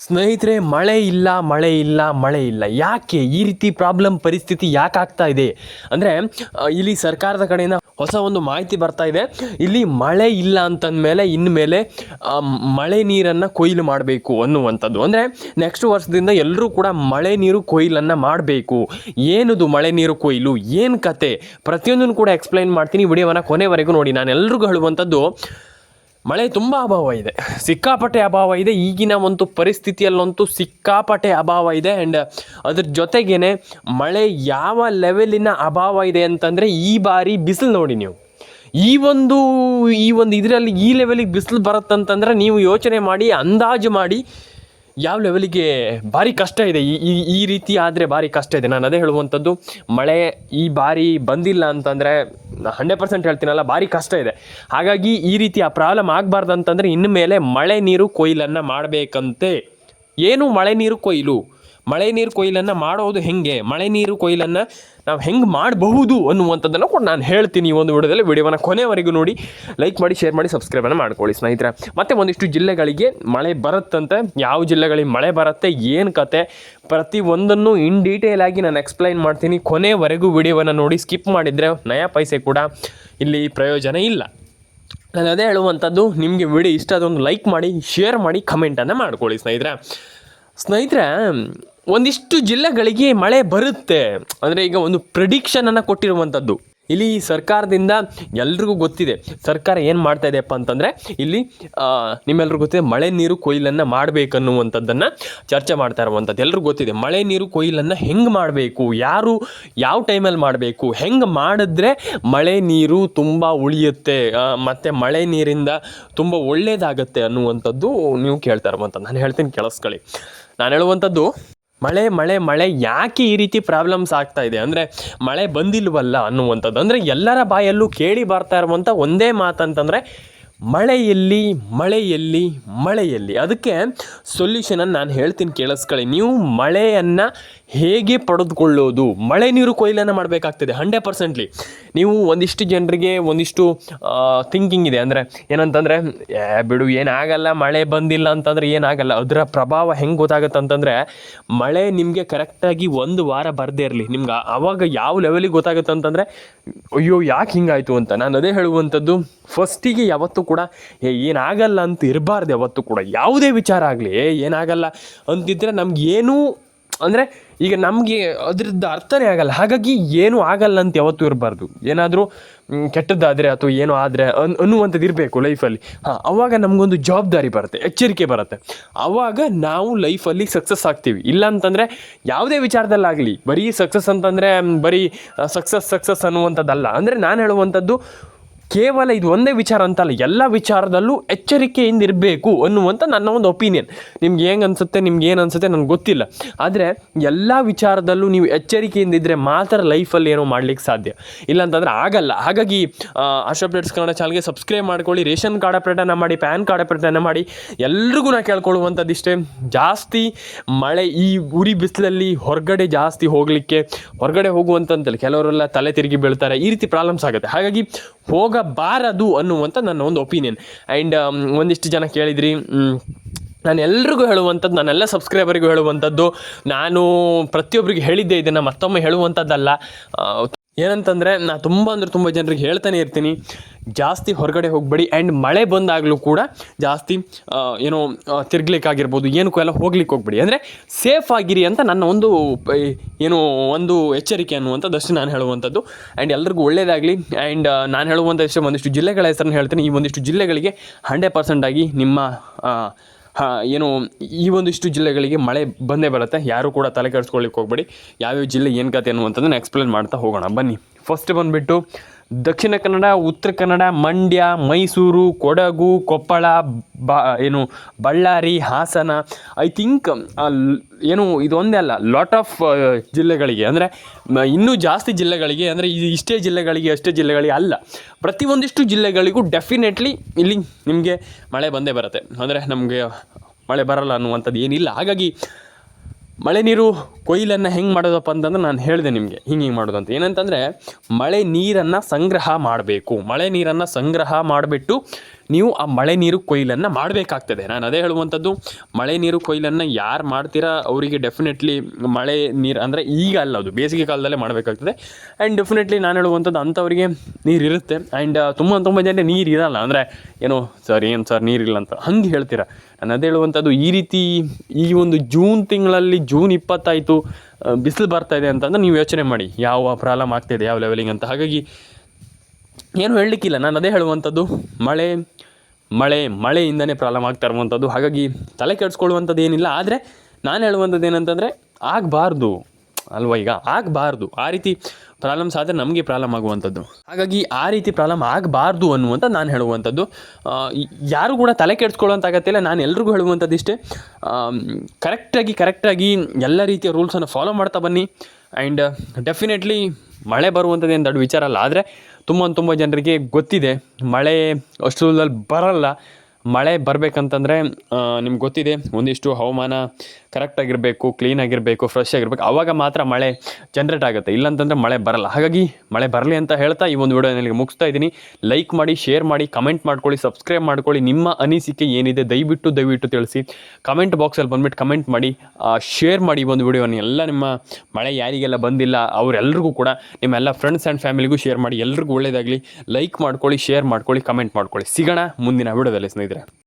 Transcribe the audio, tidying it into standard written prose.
ಸ್ನೇಹಿತರೆ, ಮಳೆ ಇಲ್ಲ ಮಳೆ ಇಲ್ಲ ಮಳೆ ಇಲ್ಲ ಯಾಕೆ ಈ ರೀತಿ ಪ್ರಾಬ್ಲಮ್ ಪರಿಸ್ಥಿತಿ ಯಾಕೆ ಆಗ್ತಾ ಇದೆ ಅಂದರೆ ಇಲ್ಲಿ ಸರ್ಕಾರದ ಕಡೆಯಿಂದ ಹೊಸ ಒಂದು ಮಾಹಿತಿ ಬರ್ತಾ ಇದೆ. ಇಲ್ಲಿ ಮಳೆ ಇಲ್ಲ ಅಂತಂದಮೇಲೆ ಇನ್ಮೇಲೆ ಮಳೆ ನೀರನ್ನು ಕೊಯ್ಲು ಮಾಡಬೇಕು ಅನ್ನುವಂಥದ್ದು. ಅಂದರೆ ನೆಕ್ಸ್ಟ್ ವರ್ಷದಿಂದ ಎಲ್ಲರೂ ಕೂಡ ಮಳೆ ನೀರು ಕೊಯ್ಲನ್ನು ಮಾಡಬೇಕು. ಏನದು ಮಳೆ ನೀರು ಕೊಯ್ಲು, ಏನು ಕತೆ, ಪ್ರತಿಯೊಂದನ್ನು ಕೂಡ ಎಕ್ಸ್ಪ್ಲೈನ್ ಮಾಡ್ತೀನಿ. ವಿಡಿಯೋವನ್ನು ಕೊನೆವರೆಗೂ ನೋಡಿ. ನಾನು ಎಲ್ರಿಗೂ ಹೇಳುವಂಥದ್ದು, ಮಳೆ ತುಂಬ ಅಭಾವ ಇದೆ, ಸಿಕ್ಕಾಪಟ್ಟೆ ಅಭಾವ ಇದೆ. ಈಗಿನ ಒಂದು ಪರಿಸ್ಥಿತಿಯಲ್ಲಂತೂ ಸಿಕ್ಕಾಪಟ್ಟೆ ಅಭಾವ ಇದೆ. ಆ್ಯಂಡ್ ಅದ್ರ ಜೊತೆಗೇ ಮಳೆ ಯಾವ ಲೆವೆಲಿನ ಅಭಾವ ಇದೆ ಅಂತಂದರೆ, ಈ ಬಾರಿ ಬಿಸಿಲು ನೋಡಿ ನೀವು, ಈ ಒಂದು ಇದರಲ್ಲಿ ಈ ಲೆವೆಲಿಗೆ ಬಿಸಿಲು ಬರುತ್ತಂತಂದರೆ ನೀವು ಯೋಚನೆ ಮಾಡಿ, ಅಂದಾಜು ಮಾಡಿ ಯಾವ ಲೆವೆಲಿಗೆ ಭಾರಿ ಕಷ್ಟ ಇದೆ. ಈ ರೀತಿ ಆದರೆ ಭಾರಿ ಕಷ್ಟ ಇದೆ. ನಾನು ಅದೇ ಹೇಳುವಂಥದ್ದು, ಮಳೆ ಈ ಬಾರಿ ಬಂದಿಲ್ಲ ಅಂತಂದರೆ 100% ಹೇಳ್ತೀನಲ್ಲ, ಭಾರಿ ಕಷ್ಟ ಇದೆ. ಹಾಗಾಗಿ ಈ ರೀತಿ ಆ ಪ್ರಾಬ್ಲಮ್ ಆಗಬಾರ್ದು ಅಂತಂದರೆ ಇನ್ಮೇಲೆ ಮಳೆ ನೀರು ಕೊಯ್ಲನ್ನು ಮಾಡಬೇಕಂತೆ. ಏನು ಮಳೆ ನೀರು ಕೊಯ್ಲು, ಮಳೆ ನೀರು ಕೊಯ್ಲನ್ನು ಮಾಡೋದು ಹೆಂಗೆ, ಮಳೆ ನೀರು ಕೊಯ್ಲನ್ನು ನಾವು ಹೆಂಗೆ ಮಾಡಬಹುದು ಅನ್ನುವಂಥದ್ದನ್ನು ಕೂಡ ನಾನು ಹೇಳ್ತೀನಿ ಈ ಒಂದು ವಿಡಿಯೋದಲ್ಲಿ. ವಿಡಿಯೋವನ್ನು ಕೊನೆವರೆಗೂ ನೋಡಿ, ಲೈಕ್ ಮಾಡಿ, ಶೇರ್ ಮಾಡಿ, ಸಬ್ಸ್ಕ್ರೈಬನ್ನು ಮಾಡ್ಕೊಳ್ಳಿ ಸ್ನೇಹಿತರೆ. ಮತ್ತು ಒಂದಿಷ್ಟು ಜಿಲ್ಲೆಗಳಿಗೆ ಮಳೆ ಬರುತ್ತಂತೆ. ಯಾವ ಜಿಲ್ಲೆಗಳಿಗೆ ಮಳೆ ಬರುತ್ತೆ, ಏನು ಕತೆ, ಪ್ರತಿಯೊಂದನ್ನು ಇನ್ ಡೀಟೇಲ್ ಆಗಿ ನಾನು ಎಕ್ಸ್ಪ್ಲೈನ್ ಮಾಡ್ತೀನಿ. ಕೊನೆವರೆಗೂ ವಿಡಿಯೋವನ್ನು ನೋಡಿ. ಸ್ಕಿಪ್ ಮಾಡಿದರೆ ನಯಾ ಪೈಸೆ ಕೂಡ ಇಲ್ಲಿ ಪ್ರಯೋಜನ ಇಲ್ಲ. ನಾನು ಅದೇ ಹೇಳುವಂಥದ್ದು, ನಿಮಗೆ ವಿಡಿಯೋ ಇಷ್ಟ ಅದೊಂದು ಲೈಕ್ ಮಾಡಿ, ಶೇರ್ ಮಾಡಿ, ಕಮೆಂಟನ್ನು ಮಾಡ್ಕೊಳ್ಳಿ ಸ್ನೇಹಿತರೆ. ಒಂದಿಷ್ಟು ಜಿಲ್ಲೆಗಳಿಗೆ ಮಳೆ ಬರುತ್ತೆ ಅಂದರೆ ಈಗ ಒಂದು ಪ್ರೆಡಿಕ್ಷನನ್ನು ಕೊಟ್ಟಿರುವಂಥದ್ದು. ಇಲ್ಲಿ ಸರ್ಕಾರದಿಂದ ಎಲ್ರಿಗೂ ಗೊತ್ತಿದೆ, ಸರ್ಕಾರ ಏನು ಮಾಡ್ತಾ ಇದೆಯಪ್ಪ ಅಂತಂದರೆ, ಇಲ್ಲಿ ನಿಮ್ಮೆಲ್ರಿಗೂ ಗೊತ್ತಿದೆ ಮಳೆ ನೀರು ಕೊಯ್ಲನ್ನು ಮಾಡಬೇಕನ್ನುವಂಥದ್ದನ್ನು ಚರ್ಚೆ ಮಾಡ್ತಾ ಇರುವಂಥದ್ದು. ಎಲ್ರಿಗೂ ಗೊತ್ತಿದೆ ಮಳೆ ನೀರು ಕೊಯ್ಲನ್ನು ಹೆಂಗೆ ಮಾಡಬೇಕು, ಯಾರು ಯಾವ ಟೈಮಲ್ಲಿ ಮಾಡಬೇಕು, ಹೆಂಗೆ ಮಾಡಿದ್ರೆ ಮಳೆ ನೀರು ತುಂಬ ಉಳಿಯುತ್ತೆ ಮತ್ತು ಮಳೆ ನೀರಿಂದ ತುಂಬ ಒಳ್ಳೆಯದಾಗತ್ತೆ ಅನ್ನುವಂಥದ್ದು ನೀವು ಕೇಳ್ತಾ ಇರುವಂಥದ್ದು. ನಾನು ಹೇಳ್ತೀನಿ, ಕೇಳಿಸ್ಕೊಳ್ಳಿ. ನಾನು ಹೇಳುವಂಥದ್ದು, ಮಳೆ ಯಾಕೆ ಈ ರೀತಿ ಪ್ರಾಬ್ಲಮ್ಸ್ ಆಗ್ತಾ ಇದೆ ಅಂದರೆ, ಮಳೆ ಬಂದಿಲ್ವಲ್ಲ ಅನ್ನುವಂಥದ್ದು. ಅಂದರೆ ಎಲ್ಲರ ಬಾಯಲ್ಲೂ ಕೇಳಿ ಬರ್ತಾ ಇರುವಂಥ ಒಂದೇ ಮಾತಂತಂದರೆ, ಮಳೆಯಲ್ಲಿ ಅದಕ್ಕೆ ಸೊಲ್ಯೂಷನನ್ನು ನಾನು ಹೇಳ್ತೀನಿ, ಕೇಳಿಸ್ಕೊಳ್ಳಿ. ನೀವು ಮಳೆಯನ್ನು ಹೇಗೆ ಪಡೆದುಕೊಳ್ಳೋದು, ಮಳೆ ನೀರು ಕೊಯ್ಲನ್ನು ಮಾಡಬೇಕಾಗ್ತದೆ 100%. ನೀವು ಒಂದಿಷ್ಟು ಜನರಿಗೆ ಒಂದಿಷ್ಟು ಥಿಂಕಿಂಗ್ ಇದೆ, ಅಂದರೆ ಏನಂತಂದರೆ, ಬಿಡು ಏನಾಗಲ್ಲ, ಮಳೆ ಬಂದಿಲ್ಲ ಅಂತಂದರೆ ಏನಾಗಲ್ಲ. ಅದರ ಪ್ರಭಾವ ಹೆಂಗೆ ಗೊತ್ತಾಗುತ್ತೆ ಅಂತಂದರೆ, ಮಳೆ ನಿಮಗೆ ಕರೆಕ್ಟಾಗಿ 1 ವಾರ ಬರದೇ ಇರಲಿ, ನಿಮ್ಗೆ ಆವಾಗ ಯಾವ ಲೆವೆಲಿಗೆ ಗೊತ್ತಾಗುತ್ತೆ ಅಂತಂದರೆ, ಅಯ್ಯೋ ಯಾಕೆ ಹಿಂಗಾಯಿತು ಅಂತ. ನಾನು ಅದೇ ಹೇಳುವಂಥದ್ದು, ಫಸ್ಟಿಗೆ ಯಾವತ್ತೂ ಕೂಡ ಏನಾಗಲ್ಲ ಅಂತ ಇರಬಾರ್ದು. ಯಾವತ್ತೂ ಕೂಡ ಯಾವುದೇ ವಿಚಾರ ಆಗಲಿ ಏನಾಗಲ್ಲ ಅಂತಿದ್ದರೆ ನಮಗೇನು ಅಂದರೆ, ಈಗ ನಮಗೆ ಅದ್ರದ್ದು ಅರ್ಥನೇ ಆಗಲ್ಲ. ಹಾಗಾಗಿ ಏನೂ ಆಗಲ್ಲ ಅಂತ ಯಾವತ್ತೂ ಇರಬಾರ್ದು. ಏನಾದರೂ ಕೆಟ್ಟದ್ದಾದರೆ ಅಥವಾ ಏನೋ ಆದರೆ ಅನ್ನುವಂಥದ್ದು ಇರಬೇಕು ಲೈಫಲ್ಲಿ. ಆವಾಗ ನಮಗೊಂದು ಜವಾಬ್ದಾರಿ ಬರುತ್ತೆ, ಎಚ್ಚರಿಕೆ ಬರುತ್ತೆ. ಆವಾಗ ನಾವು ಲೈಫಲ್ಲಿ ಸಕ್ಸಸ್ ಆಗ್ತೀವಿ. ಇಲ್ಲ ಅಂತಂದರೆ ಯಾವುದೇ ವಿಚಾರದಲ್ಲಾಗಲಿ ಬರೀ ಸಕ್ಸಸ್ ಅಂತಂದರೆ ಬರೀ ಸಕ್ಸಸ್ ಅನ್ನುವಂಥದ್ದಲ್ಲ. ಅಂದರೆ ನಾನು ಹೇಳುವಂಥದ್ದು, ಕೇವಲ ಇದು ಒಂದೇ ವಿಚಾರ ಅಂತಲ್ಲ, ಎಲ್ಲ ವಿಚಾರದಲ್ಲೂ ಎಚ್ಚರಿಕೆಯಿಂದ ಇರಬೇಕು ಅನ್ನುವಂಥ ನನ್ನ ಒಂದು ಒಪಿನಿಯನ್. ನಿಮ್ಗೆ ಹೆಂಗೆ ಅನಿಸುತ್ತೆ, ನಿಮ್ಗೆ ಏನು ಅನಿಸುತ್ತೆ ನನಗೆ ಗೊತ್ತಿಲ್ಲ. ಆದರೆ ಎಲ್ಲ ವಿಚಾರದಲ್ಲೂ ನೀವು ಎಚ್ಚರಿಕೆಯಿಂದ ಇದ್ದರೆ ಮಾತ್ರ ಲೈಫಲ್ಲಿ ಏನೋ ಮಾಡಲಿಕ್ಕೆ ಸಾಧ್ಯ, ಇಲ್ಲ ಅಂತಂದರೆ ಆಗಲ್ಲ. ಹಾಗಾಗಿ ಆಶಾ ಅಪ್ಡೇಟ್ಸ್ ಕನ್ನಡ ಚಾನಲ್ಗೆ ಸಬ್ಸ್ಕ್ರೈಬ್ ಮಾಡ್ಕೊಳ್ಳಿ, ರೇಷನ್ ಕಾರ್ಡ್ ಅಪ್ಡೇಟನ್ನು ಮಾಡಿ, ಪ್ಯಾನ್ ಕಾರ್ಡ್ ಅಪ್ಡೇಟನ್ನು ಮಾಡಿ. ಎಲ್ರಿಗೂ ನಾನು ಕೇಳ್ಕೊಳ್ಳುವಂಥದ್ದು ಇಷ್ಟೇ, ಜಾಸ್ತಿ ಮಳೆ ಈ ಉರಿ ಬಿಸಿಲಲ್ಲಿ ಹೊರಗಡೆ ಜಾಸ್ತಿ ಹೊರಗಡೆ ಹೋಗುವಂಥದ್ದಲ್ಲ, ಕೆಲವರೆಲ್ಲ ತಲೆ ತಿರುಗಿ ಬೀಳ್ತಾರೆ, ಈ ರೀತಿ ಪ್ರಾಬ್ಲಮ್ಸ್ ಆಗುತ್ತೆ. ಹಾಗಾಗಿ ಹೋಗಬಾರದು ಅನ್ನುವಂಥ ನನ್ನ ಒಂದು ಒಪಿನಿಯನ್. ಆ್ಯಂಡ್ ಒಂದಿಷ್ಟು ಜನ ಕೇಳಿದ್ರಿ, ನಾನು ಎಲ್ರಿಗೂ ಹೇಳುವಂಥದ್ದು, ನನ್ನೆಲ್ಲ ಸಬ್ಸ್ಕ್ರೈಬರಿಗೂ ಹೇಳುವಂಥದ್ದು, ನಾನು ಪ್ರತಿಯೊಬ್ಬರಿಗೆ ಹೇಳಿದ್ದೆ, ಇದನ್ನು ಮತ್ತೊಮ್ಮೆ ಹೇಳುವಂಥದ್ದಲ್ಲ. ಏನಂತಂದರೆ, ನಾನು ತುಂಬ ಜನರಿಗೆ ಹೇಳ್ತಾನೆ ಇರ್ತೀನಿ, ಜಾಸ್ತಿ ಹೊರಗಡೆ ಹೋಗಬೇಡಿ. ಆ್ಯಂಡ್ ಮಳೆ ಬಂದಾಗಲೂ ಕೂಡ ಜಾಸ್ತಿ ತಿರ್ಗ್ಲಿಕ್ಕಾಗಿರ್ಬೋದು, ಏನಕ್ಕೂ ಎಲ್ಲ ಹೋಗ್ಲಿಕ್ಕೆ ಹೋಗ್ಬೇಡಿ. ಅಂದರೆ ಸೇಫ್ ಆಗಿರಿ ಅಂತ ನನ್ನ ಒಂದು ಎಚ್ಚರಿಕೆ ಅನ್ನುವಂಥದ್ದು ಅಷ್ಟೇ ನಾನು ಹೇಳುವಂಥದ್ದು. ಆ್ಯಂಡ್ ಎಲ್ರಿಗೂ ಒಳ್ಳೆಯದಾಗಲಿ. ಆ್ಯಂಡ್ ನಾನು ಹೇಳುವಂಥ ಒಂದಿಷ್ಟು ಜಿಲ್ಲೆಗಳ ಹೆಸರನ್ನು ಹೇಳ್ತೀನಿ. ಈ ಒಂದಿಷ್ಟು ಜಿಲ್ಲೆಗಳಿಗೆ 100% ಆಗಿ ನಿಮ್ಮ ಈ ಒಂದಿಷ್ಟು ಜಿಲ್ಲೆಗಳಿಗೆ ಮಳೆ ಬಂದೇ ಬರುತ್ತೆ. ಯಾರೂ ಕೂಡ ತಲೆ ಕೆಡಿಸ್ಕೊಳ್ಳಿಕ್ಕೆ ಹೋಗಬೇಡಿ. ಯಾವ್ಯಾವ ಜಿಲ್ಲೆ ಏನು ಕತೆ ಅನ್ನುವಂಥದ್ದನ್ನು ಎಕ್ಸ್ಪ್ಲೇನ್ ಮಾಡ್ತಾ ಹೋಗೋಣ ಬನ್ನಿ. ಫಸ್ಟ್ ಬಂದುಬಿಟ್ಟು ದಕ್ಷಿಣ ಕನ್ನಡ, ಉತ್ತರ ಕನ್ನಡ, ಮಂಡ್ಯ, ಮೈಸೂರು, ಕೊಡಗು, ಕೊಪ್ಪಳ, ಬಳ್ಳಾರಿ, ಹಾಸನ. ಐ ಥಿಂಕ್ ಇದೊಂದೇ ಅಲ್ಲ, ಲಾಟ್ ಆಫ್ ಜಿಲ್ಲೆಗಳಿಗೆ, ಅಂದರೆ ಇನ್ನೂ ಜಾಸ್ತಿ ಜಿಲ್ಲೆಗಳಿಗೆ, ಅಂದರೆ ಅಷ್ಟೇ ಜಿಲ್ಲೆಗಳಿಗೆ ಅಲ್ಲ, ಪ್ರತಿಯೊಂದಿಷ್ಟು ಜಿಲ್ಲೆಗಳಿಗೂ ಡೆಫಿನೆಟ್ಲಿ ಇಲ್ಲಿ ನಿಮಗೆ ಮಳೆ ಬಂದೇ ಬರುತ್ತೆ. ಅಂದರೆ ನಮಗೆ ಮಳೆ ಬರಲ್ಲ ಅನ್ನುವಂಥದ್ದು ಏನಿಲ್ಲ. ಹಾಗಾಗಿ ಮಳೆ ನೀರು ಕೊಯ್ಲನ್ನು ಹೆಂಗೆ ಮಾಡೋದಪ್ಪ ಅಂತಂದ್ರೆ, ನಾನು ಹೇಳಿದೆ ನಿಮಗೆ ಹಿಂಗೆ ಮಾಡೋದು ಅಂತ. ಏನಂತಂದರೆ, ಮಳೆ ನೀರನ್ನು ಸಂಗ್ರಹ ಮಾಡಬೇಕು. ಮಳೆ ನೀರನ್ನು ಸಂಗ್ರಹ ಮಾಡಿಬಿಟ್ಟು ನೀವು ಆ ಮಳೆ ನೀರು ಕೊಯ್ಲನ್ನು ಮಾಡಬೇಕಾಗ್ತದೆ. ನಾನು ಅದೇ ಹೇಳುವಂಥದ್ದು, ಮಳೆ ನೀರು ಕೊಯ್ಲನ್ನು ಯಾರು ಮಾಡ್ತೀರಾ ಅವರಿಗೆ ಡೆಫಿನೆಟ್ಲಿ ಮಳೆ ನೀರು ಅಂದರೆ ಈಗ ಅಲ್ಲ, ಅದು ಬೇಸಿಗೆ ಕಾಲದಲ್ಲೇ ಮಾಡಬೇಕಾಗ್ತದೆ. ಆ್ಯಂಡ್ ಡೆಫಿನೆಟ್ಲಿ ನಾನು ಹೇಳುವಂಥದ್ದು ಅಂಥವ್ರಿಗೆ ನೀರಿರುತ್ತೆ. ಆ್ಯಂಡ್ ತುಂಬ ಜನ ನೀರು ಇರಲ್ಲ, ಅಂದರೆ ಏನೋ ಸರ್ ಏನು ಸರ್ ನೀರಿಲ್ಲ ಅಂತ ಹಂಗೆ ಹೇಳ್ತೀರಾ. ನಾನು ಅದೇ ಹೇಳುವಂಥದ್ದು, ಈ ರೀತಿ ಈ ಒಂದು ಜೂನ್ ತಿಂಗಳಲ್ಲಿ ಜೂನ್ 20 ಆಯಿತು, ಬಿಸಿಲು ಬರ್ತಾಯಿದೆ ಅಂತಂದ್ರೆ ನೀವು ಯೋಚನೆ ಮಾಡಿ ಯಾವ ಪ್ರಾಬ್ಲಮ್ ಆಗ್ತಾಯಿದೆ, ಯಾವ ಲೆವೆಲಿಂಗ್ ಅಂತ. ಹಾಗಾಗಿ ಏನು ಹೇಳಲಿಕ್ಕಿಲ್ಲ. ನಾನು ಅದೇ ಹೇಳುವಂಥದ್ದು, ಮಳೆಯಿಂದನೇ ಪ್ರಾಬ್ಲಮ್ ಆಗ್ತಾ ಇರುವಂಥದ್ದು. ಹಾಗಾಗಿ ತಲೆ ಕೆಡಿಸ್ಕೊಳ್ಳುವಂಥದ್ದು ಏನಿಲ್ಲ. ಆದರೆ ನಾನು ಹೇಳುವಂಥದ್ದು ಏನಂತಂದರೆ ಆಗಬಾರ್ದು ಅಲ್ವ, ಈಗ ಆಗಬಾರ್ದು ಆ ರೀತಿ ಪ್ರಾಬ್ಲಮ್ಸ್ ಆದರೆ ನಮಗೆ ಪ್ರಾಬ್ಲಮ್ ಆಗುವಂಥದ್ದು. ಹಾಗಾಗಿ ಆ ರೀತಿ ಪ್ರಾಬ್ಲಮ್ ಆಗಬಾರ್ದು ಅನ್ನುವಂಥ ನಾನು ಹೇಳುವಂಥದ್ದು. ಯಾರು ಕೂಡ ತಲೆ ಕೆಡಿಸ್ಕೊಳ್ಳೋಂಥ ಅಗತ್ಯ ಇಲ್ಲ. ನಾನು ಎಲ್ರಿಗೂ ಹೇಳುವಂಥದ್ದು ಇಷ್ಟೇ, ಕರೆಕ್ಟಾಗಿ ಎಲ್ಲ ರೀತಿಯ ರೂಲ್ಸನ್ನು ಫಾಲೋ ಮಾಡ್ತಾ ಬನ್ನಿ. ಆ್ಯಂಡ್ ಡೆಫಿನೆಟ್ಲಿ ಮಳೆ ಬರುವಂಥದ್ದು ಏನು ದೊಡ್ಡ ವಿಚಾರ ಅಲ್ಲ. ಆದರೆ ತುಂಬ ಜನರಿಗೆ ಗೊತ್ತಿದೆ ಮಳೆ ಅಷ್ಟರಲ್ಲಿ ಬರಲ್ಲ. ಮಳೆ ಬರಬೇಕಂತಂದರೆ ನಿಮ್ಗೆ ಗೊತ್ತಿದೆ, ಒಂದಿಷ್ಟು ಹವಾಮಾನ ಕರೆಕ್ಟಾಗಿರಬೇಕು, ಕ್ಲೀನಾಗಿರಬೇಕು, ಫ್ರೆಶ್ ಆಗಿರಬೇಕು, ಆವಾಗ ಮಾತ್ರ ಮಳೆ ಜನ್ರೇಟ್ ಆಗುತ್ತೆ. ಇಲ್ಲಾಂತಂದರೆ ಮಳೆ ಬರಲ್ಲ. ಹಾಗಾಗಿ ಮಳೆ ಬರಲಿ ಅಂತ ಹೇಳ್ತಾ ಈ ಒಂದು ವಿಡಿಯೋ ನನಗೆ ಮುಗಿಸ್ತಾ ಇದ್ದೀನಿ. ಲೈಕ್ ಮಾಡಿ, ಶೇರ್ ಮಾಡಿ, ಕಮೆಂಟ್ ಮಾಡ್ಕೊಳ್ಳಿ, ಸಬ್ಸ್ಕ್ರೈಬ್ ಮಾಡ್ಕೊಳ್ಳಿ. ನಿಮ್ಮ ಅನಿಸಿಕೆ ಏನಿದೆ ದಯವಿಟ್ಟು ತಿಳಿಸಿ. ಕಮೆಂಟ್ ಬಾಕ್ಸಲ್ಲಿ ಬಂದುಬಿಟ್ಟು ಕಮೆಂಟ್ ಮಾಡಿ, ಶೇರ್ ಮಾಡಿ ಈ ಒಂದು ವಿಡಿಯೋನ. ಎಲ್ಲ ನಿಮ್ಮ ಮಳೆ ಯಾರಿಗೆಲ್ಲ ಬಂದಿಲ್ಲ ಅವರೆಲ್ಲರಿಗೂ ಕೂಡ, ನಿಮ್ಮೆಲ್ಲ ಫ್ರೆಂಡ್ಸ್ ಆ್ಯಂಡ್ ಫ್ಯಾಮಿಲಿಗೂ ಶೇರ್ ಮಾಡಿ. ಎಲ್ರಿಗೂ ಒಳ್ಳೆಯದಾಗಲಿ. ಲೈಕ್ ಮಾಡ್ಕೊಳ್ಳಿ, ಶೇರ್ ಮಾಡ್ಕೊಳ್ಳಿ, ಕಮೆಂಟ್ ಮಾಡ್ಕೊಳ್ಳಿ. ಸಿಗೋಣ ಮುಂದಿನ ವಿಡಿಯೋದಲ್ಲಿ ಸ್ನೇಹಿತರೆ.